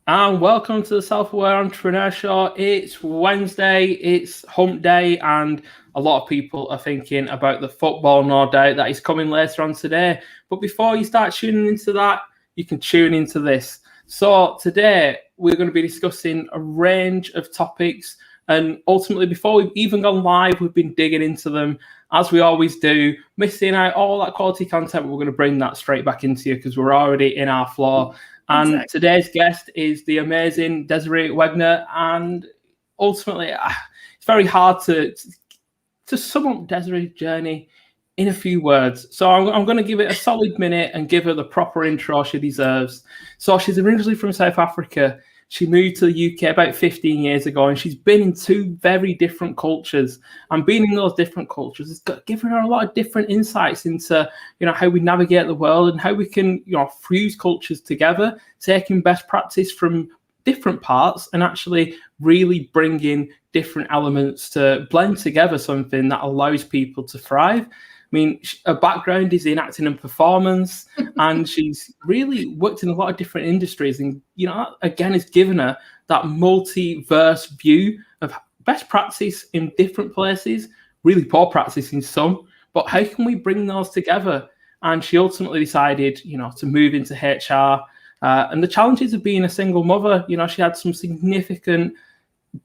And welcome to the Self-Aware Entrepreneur Show. It's Wednesday, it's hump day, and a lot of people are thinking about the football, no doubt, that is coming later on today. But before you start tuning into that, you can tune into this. So today, we're going to be discussing a range of topics. And ultimately, before we've even gone live, we've been digging into them, as we always do, missing out all that quality content. We're going to bring that straight back into you because we're already in our flow. And Exactly. today's guest is the amazing Desiree Wegner. And ultimately, it's very hard to sum up Desiree's journey in a few words. So I'm going to give it a solid minute and give her the proper intro she deserves. So she's originally from South Africa. She moved to the UK about 15 years ago, and she's been in two very different cultures. And being in those different cultures has given her a lot of different insights into, how we navigate the world and how we can, fuse cultures together, taking best practice from different parts and actually really bring in different elements to blend together something that allows people to thrive. I mean, her background is in acting and performance, and she's really worked in a lot of different industries. And, that again has given her that multiverse view of best practice in different places, really poor practice in some. But how can we bring those together? And she ultimately decided, to move into HR. And the challenges of being a single mother, she had some significant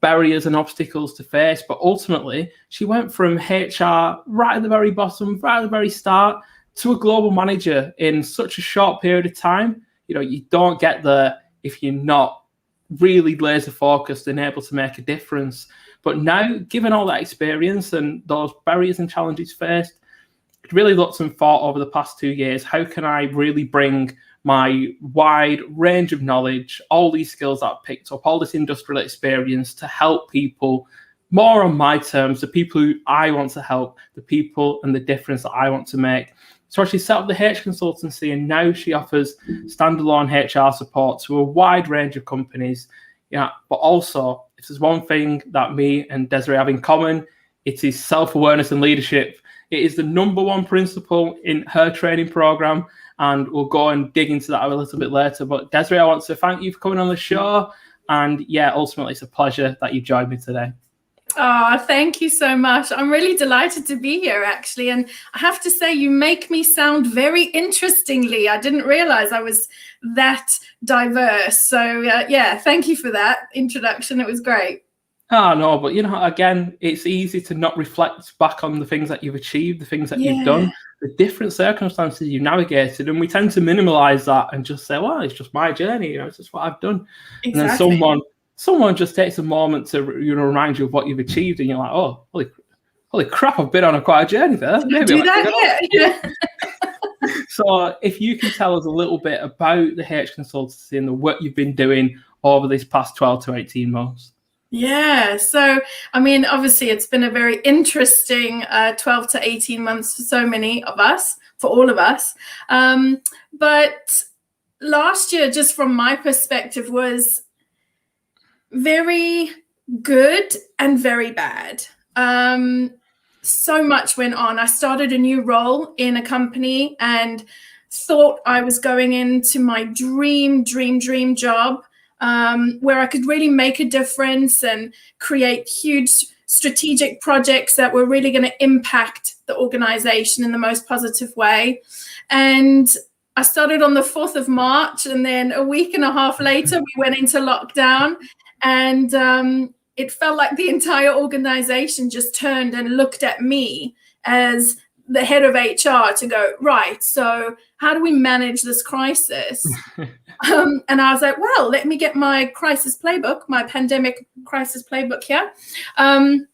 barriers and obstacles to face, but ultimately she went from HR right at the very bottom, right at the very start, to a global manager in such a short period of time. You don't get there if you're not really laser focused and able to make a difference. But now, given all that experience and those barriers and challenges faced, it really looked and thought over the past 2 years, how can I really bring my wide range of knowledge, all these skills that I've picked up, all this industrial experience to help people more on my terms, the people who I want to help, the people and the difference that I want to make. So she set up the H Consultancy, and now she offers standalone HR support to a wide range of companies. But also, if there's one thing that me and Desiree have in common, it is self-awareness and leadership. It is the number one principle in her training program, and we'll go and dig into that a little bit later. But Desiree, I want to thank you for coming on the show. And ultimately, it's a pleasure that you joined me today. Oh, thank you so much. I'm really delighted to be here, actually. And I have to say, you make me sound very interestingly. I didn't realize I was that diverse. So, thank you for that introduction. It was great. Oh, no, but, again, it's easy to not reflect back on the things that you've achieved, the things that you've done, the different circumstances you navigated. And we tend to minimize that and just say, well, it's just my journey. It's just what I've done. Exactly. And then someone just takes a moment to remind you of what you've achieved, and you're like, oh, holy crap, I've been on quite a journey there. Maybe do that. Yeah. So if you can tell us a little bit about the H Consultancy and the work you've been doing over these past 12 to 18 months. Yeah, so I mean, obviously it's been a very interesting 12 to 18 months for so many of us, for all of us. But last year, just from my perspective, was very good and very bad. So much went on. I started a new role in a company and thought I was going into my dream job, where I could really make a difference and create huge strategic projects that were really going to impact the organization in the most positive way. And I started on the 4th of March, and then a week and a half later, we went into lockdown. And it felt like the entire organization just turned and looked at me as the head of HR to go, right, so how do we manage this crisis? And I was like, well, let me get my crisis playbook, my pandemic crisis playbook here. And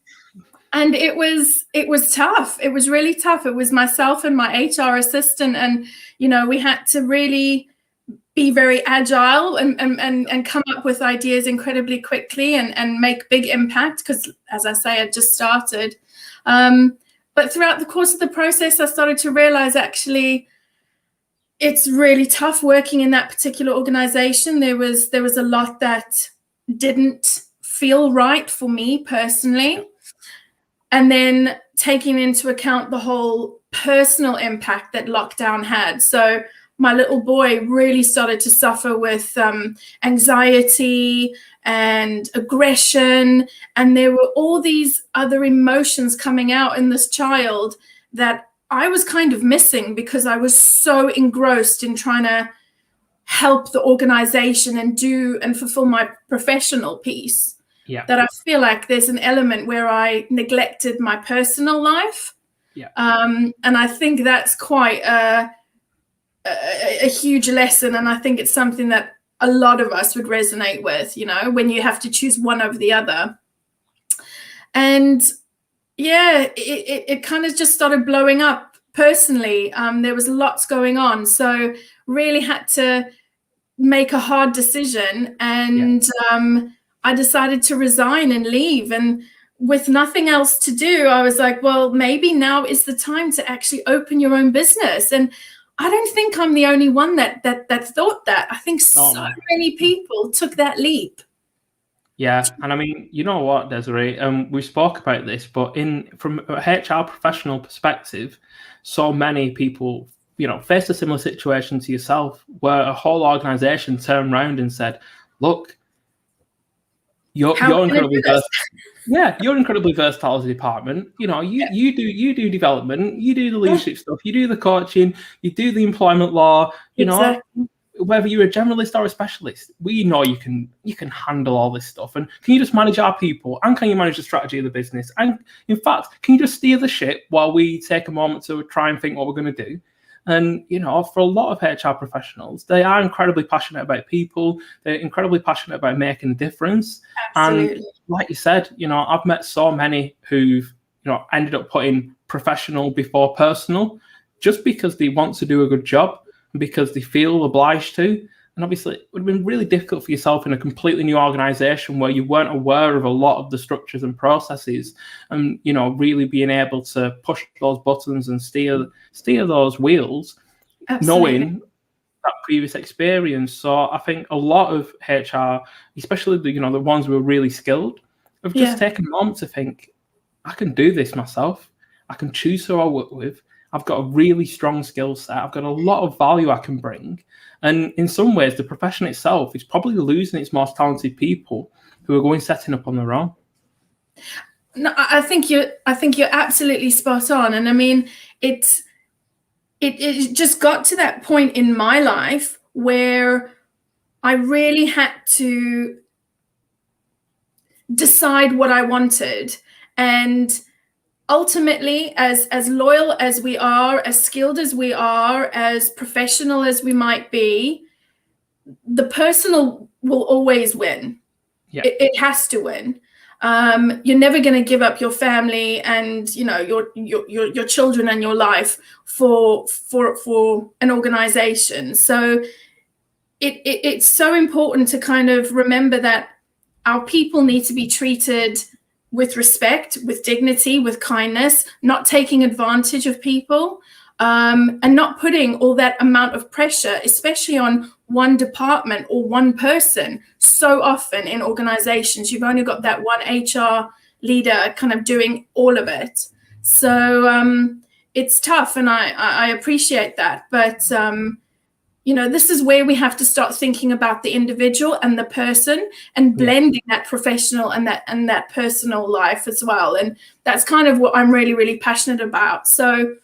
it was tough. It was really tough. It was myself and my HR assistant. And, we had to really be very agile and come up with ideas incredibly quickly and make big impact because, as I say, I just started. But throughout the course of the process, I started to realize actually it's really tough working in that particular organization. There was a lot that didn't feel right for me personally. And then taking into account the whole personal impact that lockdown had. So my little boy really started to suffer with anxiety and aggression, and there were all these other emotions coming out in this child that I was kind of missing because I was so engrossed in trying to help the organization and do and fulfill my professional piece, that I feel like there's an element where I neglected my personal life. And I think that's quite a huge lesson, and I think it's something that a lot of us would resonate with, you know, when you have to choose one over the other. And yeah, it kind of just started blowing up personally. There was lots going on, so really had to make a hard decision, and I decided to resign and leave. And with nothing else to do, I was like, well, maybe now is the time to actually open your own business. And I don't think I'm the only one that thought that. I think so many people took that leap. Yeah, and I mean, you know what, Desiree, we spoke about this, but from a HR professional perspective, so many people, you know, faced a similar situation to yourself, where a whole organization turned around and said, look, you're incredibly versatile. Yeah, you're incredibly versatile as a department. You know, you do development, you do the leadership stuff, you do the coaching, you do the employment law, you know, whether you're a generalist or a specialist, we know you can handle all this stuff. And can you just manage our people? And can you manage the strategy of the business? And in fact, can you just steer the ship while we take a moment to try and think what we're going to do? And, you know, for a lot of HR professionals, they are incredibly passionate about people. They're incredibly passionate about making a difference. Absolutely. And like you said, you know, I've met so many who've, you know, ended up putting professional before personal just because they want to do a good job and because they feel obliged to. And obviously, it would have been really difficult for yourself in a completely new organization where you weren't aware of a lot of the structures and processes, and, you know, really being able to push those buttons and steer those wheels, knowing that previous experience. So I think a lot of HR, especially the ones who are really skilled, have just taken a moment to think, I can do this myself. I can choose who I work with. I've got a really strong skill set. I've got a lot of value I can bring. And in some ways, the profession itself is probably losing its most talented people who are going setting up on their own. No, I think you're absolutely spot on. And I mean, it just got to that point in my life where I really had to decide what I wanted. And ultimately, as loyal as we are, as skilled as we are, as professional as we might be, the personal will always win. Yeah. It has to win. You're never going to give up your family and, you know, your children and your life for an organization. So it's so important to kind of remember that our people need to be treated with respect, with dignity, with kindness, not taking advantage of people, and not putting all that amount of pressure, especially on one department or one person. So often in organizations, you've only got that one HR leader kind of doing all of it. So it's tough, and I appreciate that. But you know, this is where we have to start thinking about the individual and the person, and blending that professional and that personal life as well. And that's kind of what I'm really, really passionate about. So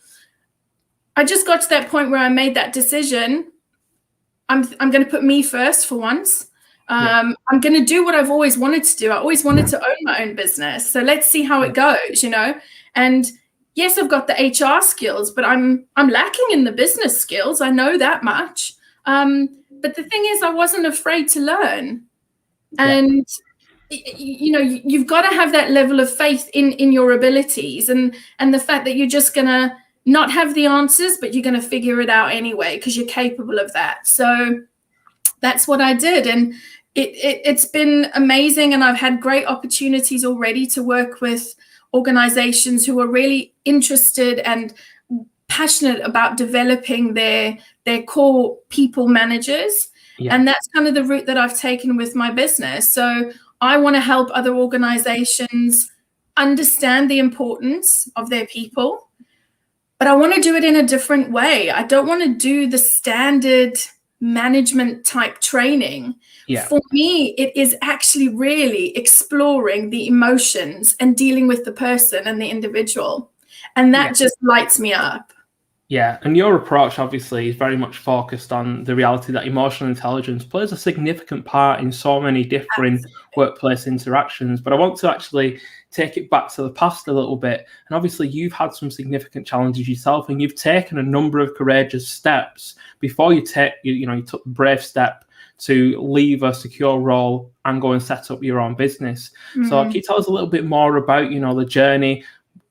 I just got to that point where I made that decision. I'm going to put me first for once. I'm going to do what I've always wanted to do. I always wanted to own my own business. So let's see how it goes, you know. And yes, I've got the HR skills, but I'm lacking in the business skills. I know that much. But the thing is, I wasn't afraid to learn. And, you know, you've got to have that level of faith in your abilities, and the fact that you're just going to not have the answers, but you're going to figure it out anyway because you're capable of that. So that's what I did. And it's been amazing. And I've had great opportunities already to work with organizations who are really interested and passionate about developing their core people managers. And that's kind of the route that I've taken with my business. So I want to help other organizations understand the importance of their people, but I want to do it in a different way. I don't want to do the standard management type training. Yeah. For me, it is actually really exploring the emotions and dealing with the person and the individual. And that just lights me up. Yeah, and your approach obviously is very much focused on the reality that emotional intelligence plays a significant part in so many different workplace interactions. But I want to actually take it back to the past a little bit. And obviously you've had some significant challenges yourself, and you've taken a number of courageous steps before you took the brave step to leave a secure role and go and set up your own business. So can you tell us a little bit more about, the journey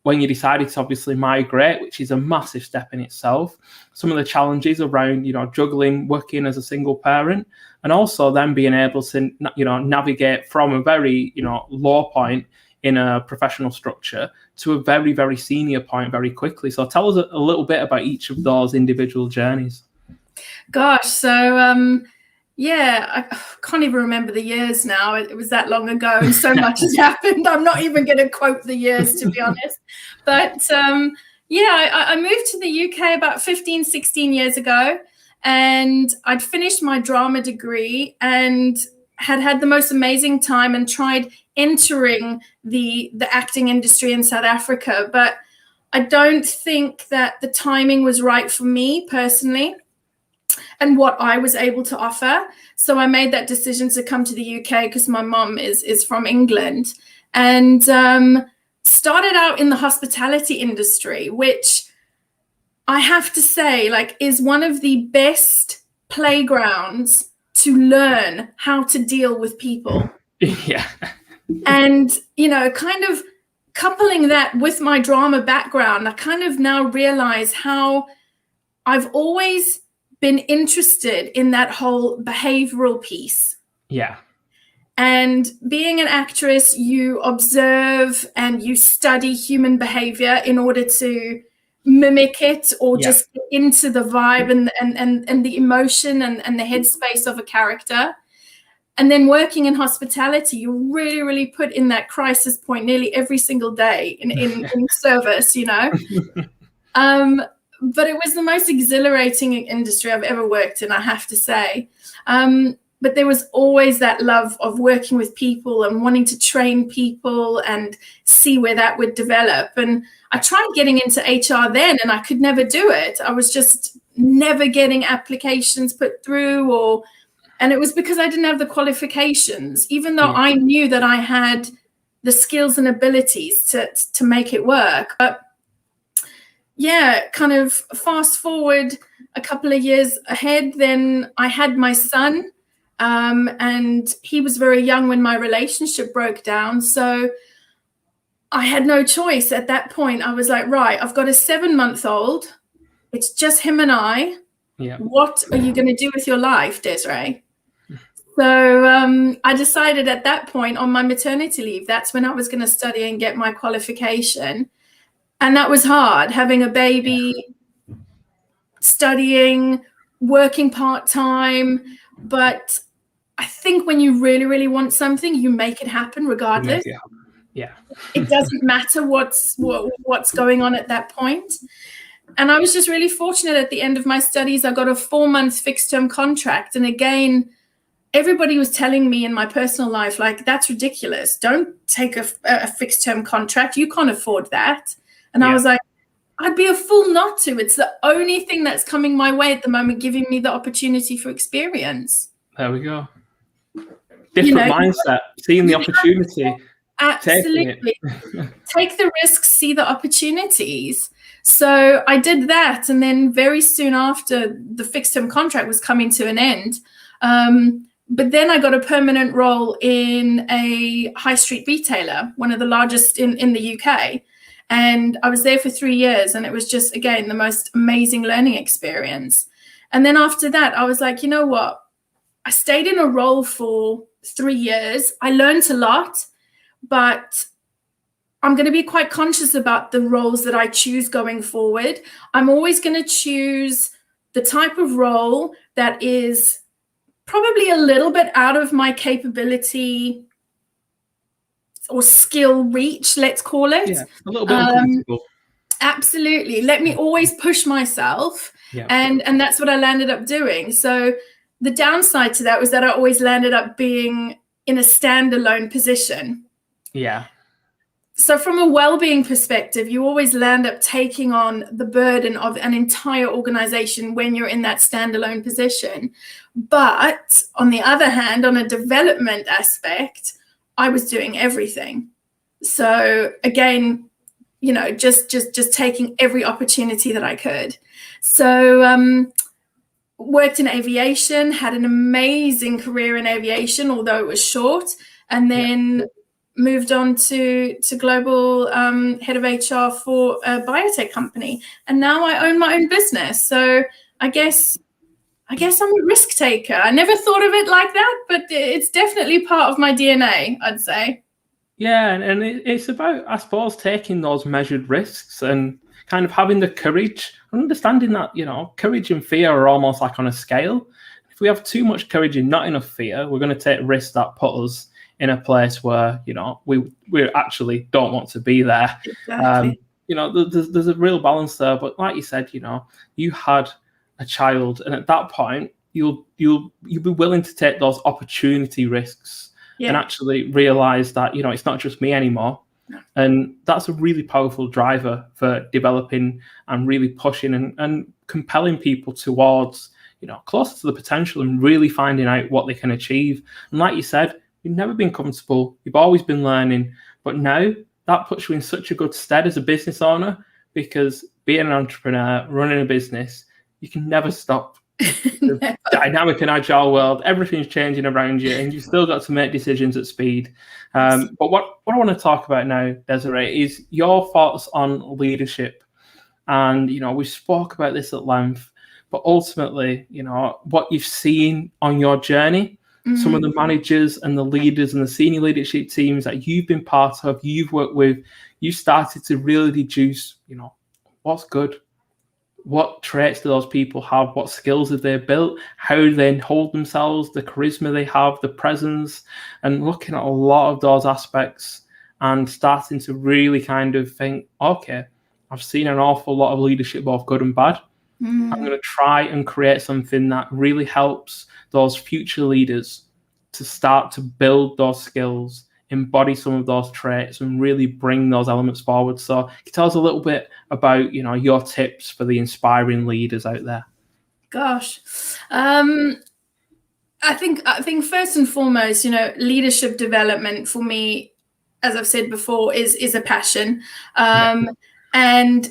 when you decided to obviously migrate, which is a massive step in itself, some of the challenges around, juggling working as a single parent, and also then being able to, navigate from a very, low point in a professional structure to a very, very senior point very quickly. So tell us a little bit about each of those individual journeys. Gosh, so I can't even remember the years now. It was that long ago, and so much has happened. I'm not even going to quote the years, to be honest. But I moved to the UK about 15, 16 years ago, and I'd finished my drama degree and had the most amazing time and tried entering the acting industry in South Africa. But I don't think that the timing was right for me personally and what I was able to offer. So I made that decision to come to the UK because my mom is from England, and started out in the hospitality industry, which I have to say, is one of the best playgrounds to learn how to deal with people. Yeah. And, kind of coupling that with my drama background, I kind of now realize how I've always been interested in that whole behavioral piece. Yeah. And being an actress, you observe and you study human behavior in order to mimic it or just get into the vibe and the emotion and the headspace of a character. And then working in hospitality, you're really, really put in that crisis point nearly every single day in service, But it was the most exhilarating industry I've ever worked in, I have to say. But there was always that love of working with people and wanting to train people and see where that would develop. And I tried getting into HR then, and I could never do it. I was just never getting applications put through, and it was because I didn't have the qualifications, even though I knew that I had the skills and abilities to make it work. But kind of fast forward a couple of years ahead, then I had my son, and he was very young when my relationship broke down. So I had no choice at that point. I was like, right, I've got a 7-month-old. It's just him and I. Yeah. What are you going to do with your life, Desiree? So I decided at that point on my maternity leave, that's when I was going to study and get my qualification. And that was hard, having a baby, studying, working part-time. But I think when you really, really want something, you make it happen regardless. Yeah. It doesn't matter what's going on at that point. And I was just really fortunate at the end of my studies. I got a 4-month fixed-term contract. And again, everybody was telling me in my personal life, that's ridiculous. Don't take a fixed-term contract. You can't afford that. And I was like, I'd be a fool not to. It's the only thing that's coming my way at the moment, giving me the opportunity for experience. There we go. Different mindset, seeing the opportunity. Absolutely. Take the risks, see the opportunities. So I did that. And then very soon after, the fixed term contract was coming to an end. But then I got a permanent role in a high street retailer, one of the largest in the UK. And I was there for 3 years, and it was just, again, the most amazing learning experience. And then after that, I was like, you know what? I stayed in a role for 3 years. I learned a lot, but I'm going to be quite conscious about the roles that I choose going forward. I'm always going to choose the type of role that is probably a little bit out of my capability or skill reach, let's call it. Yeah, a little bit uncomfortable. Absolutely. Let me always push myself. Yeah. And that's what I landed up doing. So the downside to that was that I always landed up being in a standalone position. Yeah. So from a well-being perspective, you always land up taking on the burden of an entire organization when you're in that standalone position. But on the other hand, on a development aspect, I was doing everything. So again, you know, just taking every opportunity that I could. So worked in aviation, had an amazing career in aviation, although it was short, and then moved on to global head of HR for a biotech company. And now I own my own business. So I guess I'm a risk taker. I never thought of it like that, but it's definitely part of my DNA, I'd say. Yeah, and it's about, I suppose, taking those measured risks and kind of having the courage, and understanding that, you know, courage and fear are almost like on a scale. If we have too much courage and not enough fear, we're going to take risks that put us in a place where, you know, we actually don't want to be there. Exactly. You know, there's a real balance there. But like you said, you know, you had a child, and at that point, you'll be willing to take those opportunity risks and actually realize that, you know, it's not just me anymore. No. And that's a really powerful driver for developing and really pushing and compelling people towards, you know, closer to the potential and really finding out what they can achieve. And like you said, you've never been comfortable. You've always been learning. But now that puts you in such a good stead as a business owner, because being an entrepreneur, running a business, you can never stop. The dynamic and agile world, everything's changing around you, and you've still got to make decisions at speed. But what I want to talk about now, Desiree, is your thoughts on leadership. And, you know, we spoke about this at length, but ultimately, you know, what you've seen on your journey, some of the managers and the leaders and the senior leadership teams that you've been part of, you've worked with, you started to really deduce, you know, what's good. What traits do those people have? What skills have they built? How do they hold themselves? The charisma they have, the presence, and looking at a lot of those aspects and starting to really kind of think, okay, I've seen an awful lot of leadership, both good and bad. I'm going to try and create something that really helps those future leaders to start to build those skills, embody some of those traits, and really bring those elements forward. So can you tell us a little bit about, you know, your tips for the inspiring leaders out there? Gosh, I think first and foremost, you know, leadership development for me, as I've said before, is a passion, and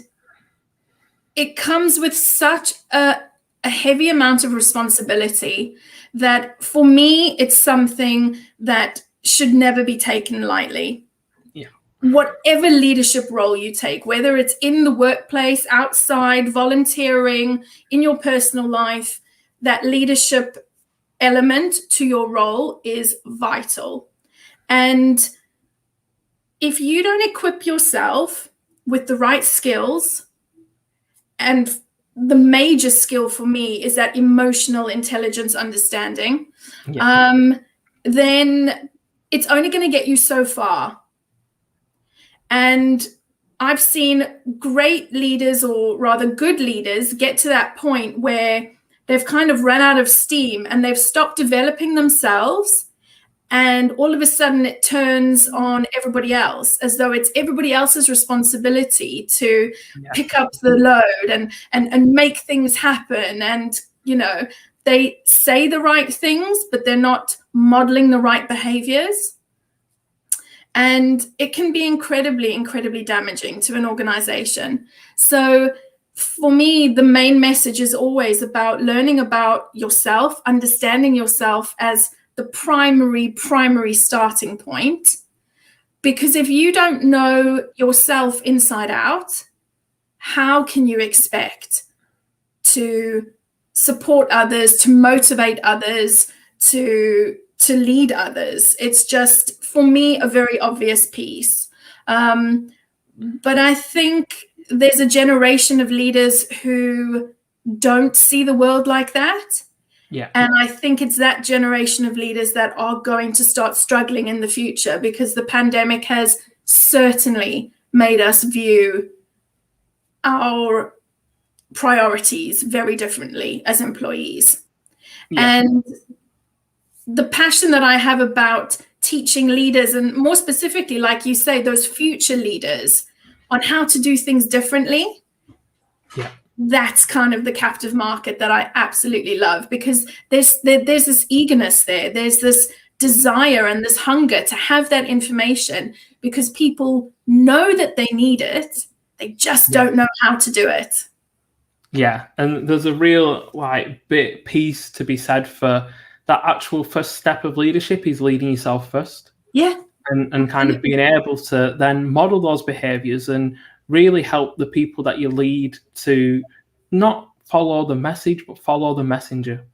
it comes with such a heavy amount of responsibility that for me, it's something that should never be taken lightly. Yeah. Whatever leadership role you take, whether it's in the workplace, outside, volunteering, in your personal life, that leadership element to your role is vital. And if you don't equip yourself with the right skills, and the major skill for me is that emotional intelligence understanding, then it's only going to get you so far. And I've seen great leaders, or rather good leaders, get to that point where they've kind of run out of steam and they've stopped developing themselves. And all of a sudden it turns on everybody else, as though it's everybody else's responsibility to pick up the load and make things happen. And, you know, they say the right things, but they're not modeling the right behaviors. And it can be incredibly, incredibly damaging to an organization. So for me, the main message is always about learning about yourself, understanding yourself as the primary starting point. Because if you don't know yourself inside out, how can you expect to support others, to motivate others, to lead others? It's just, for me, a very obvious piece. But I think there's a generation of leaders who don't see the world like that. Yeah. And I think it's that generation of leaders that are going to start struggling in the future, because the pandemic has certainly made us view our priorities very differently as employees. Yeah. And the passion that I have about teaching leaders, and more specifically, like you say, those future leaders, on how to do things differently. Yeah. That's kind of the captive market that I absolutely love, because there's this eagerness there. There's this desire and this hunger to have that information, because people know that they need it. They just don't know how to do it. Yeah. And there's a real bit piece to be said for that actual first step of leadership is leading yourself first. Yeah. And kind of being able to then model those behaviors and really help the people that you lead to not follow the message, but follow the messenger,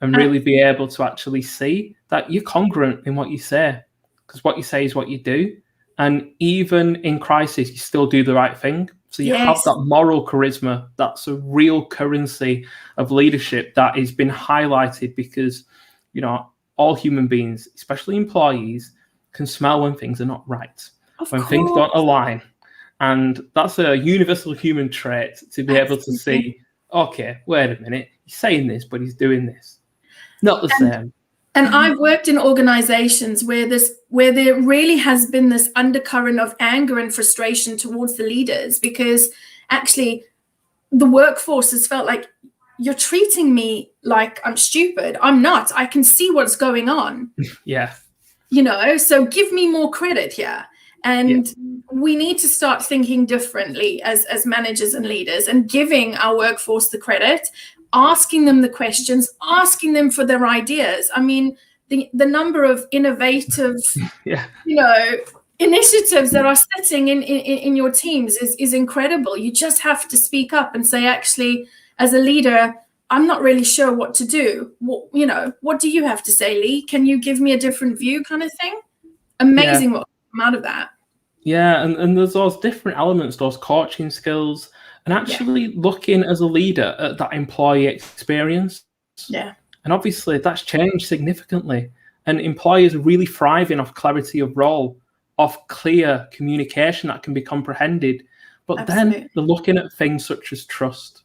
and really be able to actually see that you're congruent in what you say, because what you say is what you do. And even in crisis, you still do the right thing. So you have that moral charisma. That's a real currency of leadership that has been highlighted, because, you know, all human beings, especially employees, can smell when things are not right, when things don't align. And that's a universal human trait, to be able to see, okay, wait a minute, he's saying this, but he's doing this. Not the same. And I've worked in organizations where there really has been this undercurrent of anger and frustration towards the leaders, because actually the workforce has felt like, you're treating me like I'm stupid. I'm not. I can see what's going on. Yeah. You know, so give me more credit here. And we need to start thinking differently as managers and leaders, and giving our workforce the credit, asking them the questions, asking them for their ideas. I mean, the number of innovative, initiatives that are sitting in your teams is incredible. You just have to speak up and say, actually, as a leader, I'm not really sure what to do. What do you have to say, Lee? Can you give me a different view, kind of thing? Amazing what come out of that. Yeah, and there's those different elements, those coaching skills, and actually looking as a leader at that employee experience. Yeah. And obviously that's changed significantly. And employers are really thriving off clarity of role, off clear communication that can be comprehended. But then they're looking at things such as trust.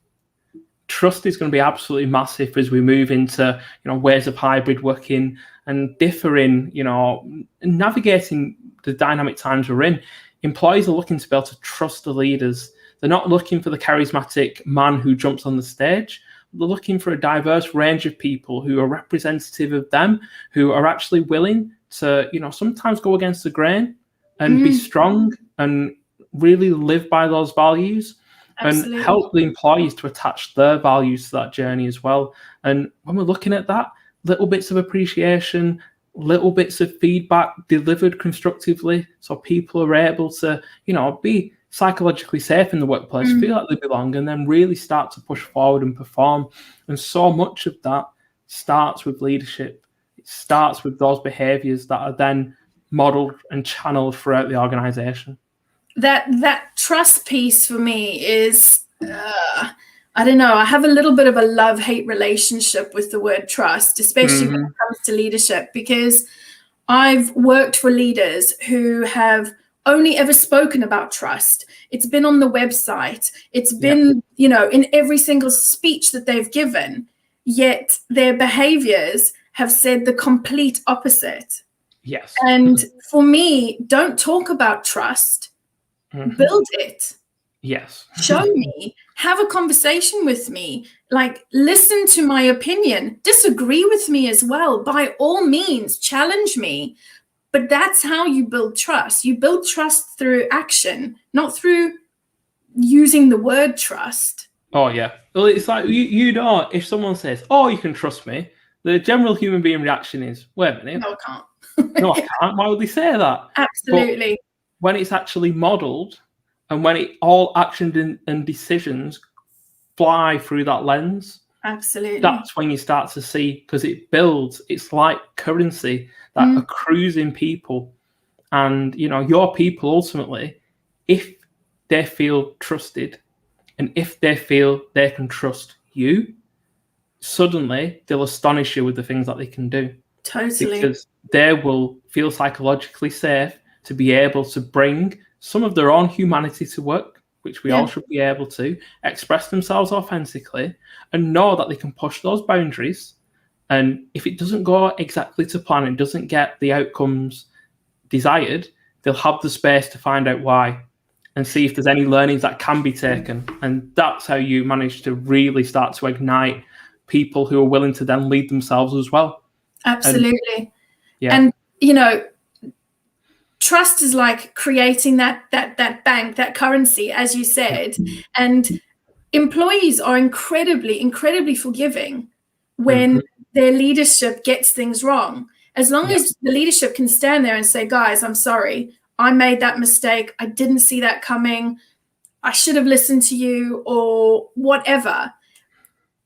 Trust is going to be absolutely massive as we move into, ways of hybrid working and differing, navigating the dynamic times we're in. Employees are looking to be able to trust the leaders. They're not looking for the charismatic man who jumps on the stage. They're looking for a diverse range of people who are representative of them, who are actually willing to, sometimes go against the grain and be strong and really live by those values. Absolutely. And help the employees to attach their values to that journey as well. And when we're looking at that, little bits of appreciation, little bits of feedback delivered constructively, so people are able to, be psychologically safe in the workplace, feel like they belong, and then really start to push forward and perform. And so much of that starts with leadership. It starts with those behaviors that are then modeled and channeled throughout the organization. That trust piece for me is, I don't know, I have a little bit of a love-hate relationship with the word trust, especially when it comes to leadership, because I've worked for leaders who have only ever spoken about trust. It's been on the website. It's been, in every single speech that they've given, yet their behaviors have said the complete opposite. Yes. And for me, don't talk about trust. Build it. Yes. Show me. Have a conversation with me. Listen to my opinion. Disagree with me as well. By all means, challenge me. But that's how you build trust. You build trust through action, not through using the word trust. Oh, yeah. Well, it's like, if someone says, oh, you can trust me, the general human being reaction is, wait a minute. No, I can't. No, I can't. Why would they say that? Absolutely. But when it's actually modeled, and when all actions and decisions fly through that lens, absolutely, that's when you start to see, because it builds, it's like currency that accrues in people. And, your people ultimately, if they feel trusted and if they feel they can trust you, suddenly they'll astonish you with the things that they can do. Totally. Because they will feel psychologically safe to be able to bring some of their own humanity to work, which we all should be able to, express themselves authentically and know that they can push those boundaries. And if it doesn't go exactly to plan and doesn't get the outcomes desired, they'll have the space to find out why and see if there's any learnings that can be taken. And that's how you manage to really start to ignite people who are willing to then lead themselves as well. Absolutely. And you know, trust is like creating that bank, that currency, as you said. And employees are incredibly forgiving when their leadership gets things wrong. As long as the leadership can stand there and say, guys, I'm sorry, I made that mistake. I didn't see that coming. I should have listened to you, or whatever.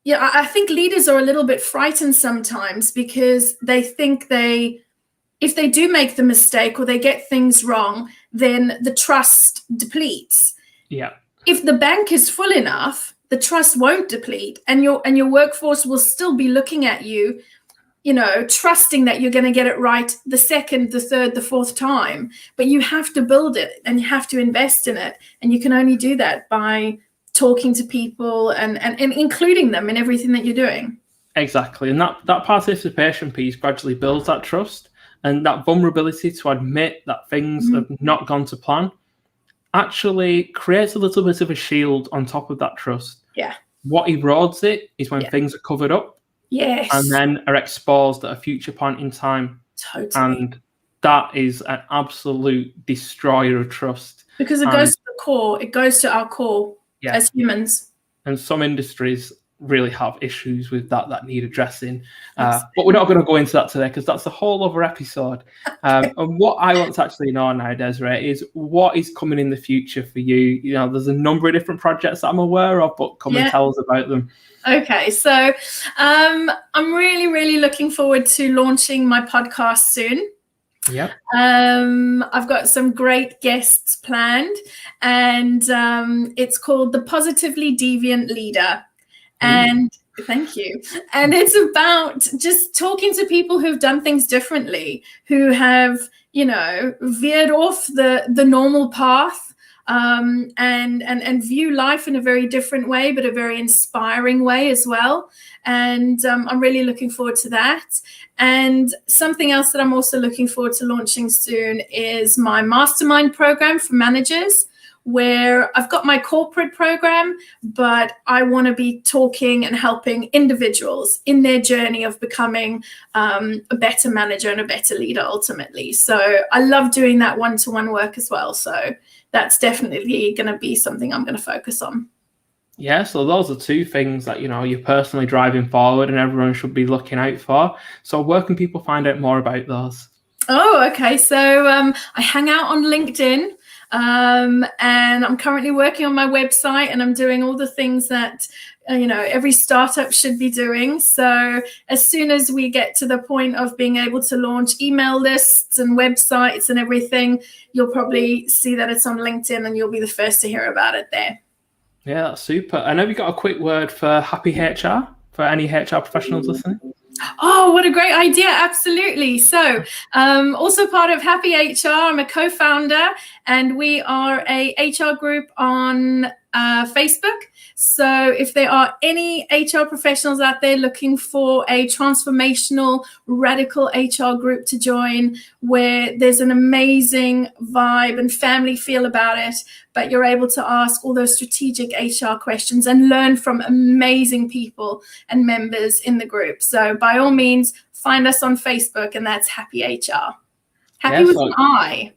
Yeah, I think leaders are a little bit frightened sometimes because they think if they do make the mistake or they get things wrong, then the trust depletes. Yeah. If the bank is full enough, the trust won't deplete, and your workforce will still be looking at you, you know, trusting that you're going to get it right the second, the third, the fourth time. But you have to build it and you have to invest in it. And you can only do that by talking to people and including them in everything that you're doing. Exactly. And that participation piece gradually builds that trust, and that vulnerability to admit that things have not gone to plan actually creates a little bit of a shield on top of that trust. Yeah. What erodes it is when things are covered up. Yes. And then are exposed at a future point in time. Totally. And that is an absolute destroyer of trust. Because it goes to the core. It goes to our core as humans. And some industries really have issues with that need addressing. But we're not going to go into that today because that's a whole other episode. And what I want to actually know now, Desiree, is what is coming in the future for you. You know, there's a number of different projects that I'm aware of, but come and tell us about them. Okay, so I'm really looking forward to launching my podcast soon. Yep. I've got some great guests planned, and it's called The Positively Deviant Leader. And thank you. And it's about just talking to people who've done things differently, who have, you know, veered off the normal path, and view life in a very different way, but a very inspiring way as well. And I'm really looking forward to that. And something else that I'm also looking forward to launching soon is my mastermind program for managers, where I've got my corporate program, but I want to be talking and helping individuals in their journey of becoming a better manager and a better leader ultimately. So I love doing that one-to-one work as well. So that's definitely going to be something I'm going to focus on. Yeah, so those are two things that, you know, you're personally driving forward and everyone should be looking out for. So where can people find out more about those? Oh, okay. So I hang out on LinkedIn. And I'm currently working on my website, and I'm doing all the things that, you know, every startup should be doing. So as soon as we get to the point of being able to launch email lists and websites and everything, you'll probably see that it's on LinkedIn, and you'll be the first to hear about it there. Yeah, that's super. And have you got a quick word for Happy HR, for any HR professionals listening? Oh, what a great idea. Absolutely. So also part of Happy HR, I'm a co-founder, and we are a HR group on Facebook. So if there are any HR professionals out there looking for a transformational, radical HR group to join, where there's an amazing vibe and family feel about it, but you're able to ask all those strategic HR questions and learn from amazing people and members in the group. So by all means, find us on Facebook, and that's Happy HR. Happy with an I.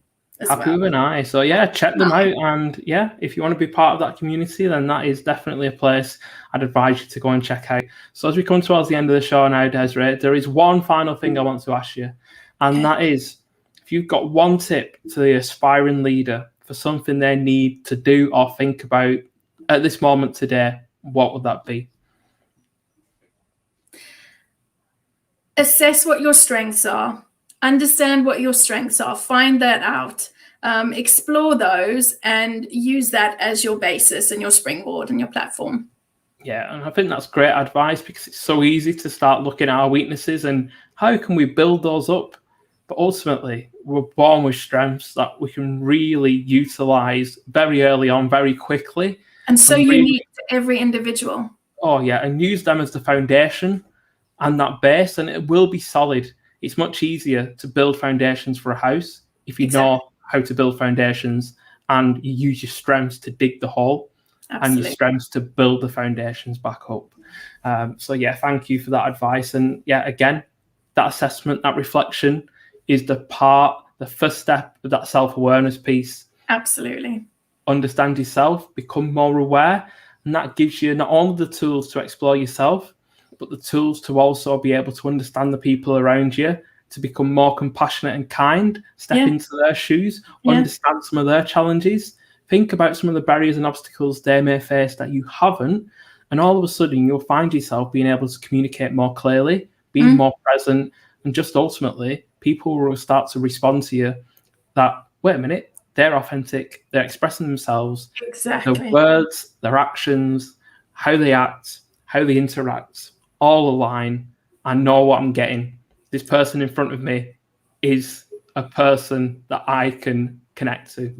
Happy with an I. So yeah, check them out. And yeah, if you want to be part of that community, then that is definitely a place I'd advise you to go and check out. So as we come towards the end of the show now, Desiree, there is one final thing I want to ask you. And that is, if you've got one tip to the aspiring leader for something they need to do or think about at this moment today, what would that be? Assess what your strengths are. Understand what your strengths are. Find that out. Explore those and use that as your basis and your springboard and your platform. Yeah, and I think that's great advice, because it's so easy to start looking at our weaknesses and how can we build those up. But ultimately, we're born with strengths that we can really utilize very early on, very quickly. And so unique to every individual. Oh, yeah, and use them as the foundation and that base, and it will be solid. It's much easier to build foundations for a house if you know how to build foundations and you use your strengths to dig the hole. Absolutely. And your strengths to build the foundations back up. So yeah, thank you for that advice. And yeah, again, that assessment, that reflection is the first step of that self-awareness piece. Absolutely. Understand yourself, become more aware, and that gives you not only the tools to explore yourself, but the tools to also be able to understand the people around you, to become more compassionate and kind, step into their shoes, understand some of their challenges, think about some of the barriers and obstacles they may face that you haven't, and all of a sudden you'll find yourself being able to communicate more clearly, being more present, and just ultimately people will start to respond to you that, wait a minute, they're authentic, they're expressing themselves, their words, their actions, how they act, how they interact, all align. I know what I'm getting. This person in front of me is a person that I can connect to.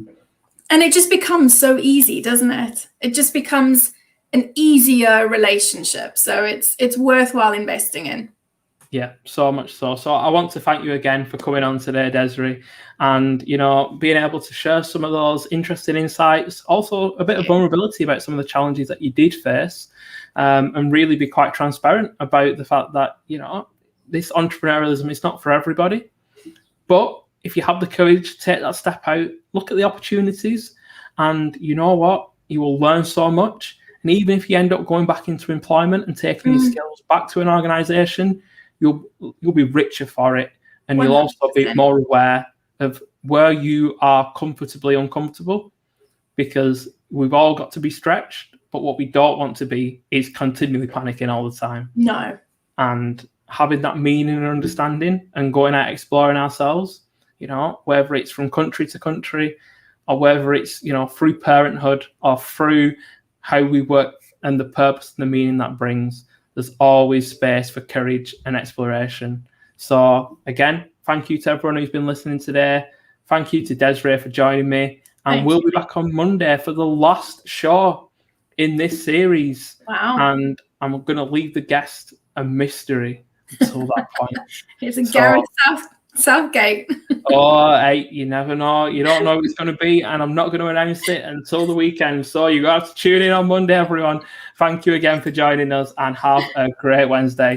And it just becomes so easy, doesn't it? It just becomes an easier relationship. So it's worthwhile investing in. Yeah, so much so. So I want to thank you again for coming on today, Desiree, and, you know, being able to share some of those interesting insights, also a bit of vulnerability about some of the challenges that you did face, and really be quite transparent about the fact that, you know, this entrepreneurialism is not for everybody. But if you have the courage to take that step out, look at the opportunities, and you know what? You will learn so much. And even if you end up going back into employment and taking your skills back to an organization, you'll be richer for it. And 100%. You'll also be more aware of where you are comfortably uncomfortable, because we've all got to be stretched. But what we don't want to be is continually panicking all the time. No. And having that meaning and understanding and going out exploring ourselves, you know, whether it's from country to country or whether it's, you know, through parenthood or through how we work and the purpose and the meaning that brings, there's always space for courage and exploration. So again, thank you to everyone who's been listening today. Thank you to Desiree for joining me. And we'll be back on Monday for the last show in this series. Wow. And I'm going to leave the guest a mystery until that point. It's a Gareth Southgate. Oh, hey, you never know. You don't know what it's going to be, and I'm not going to announce it until the weekend. So you have to tune in on Monday, everyone. Thank you again for joining us, and have a great Wednesday.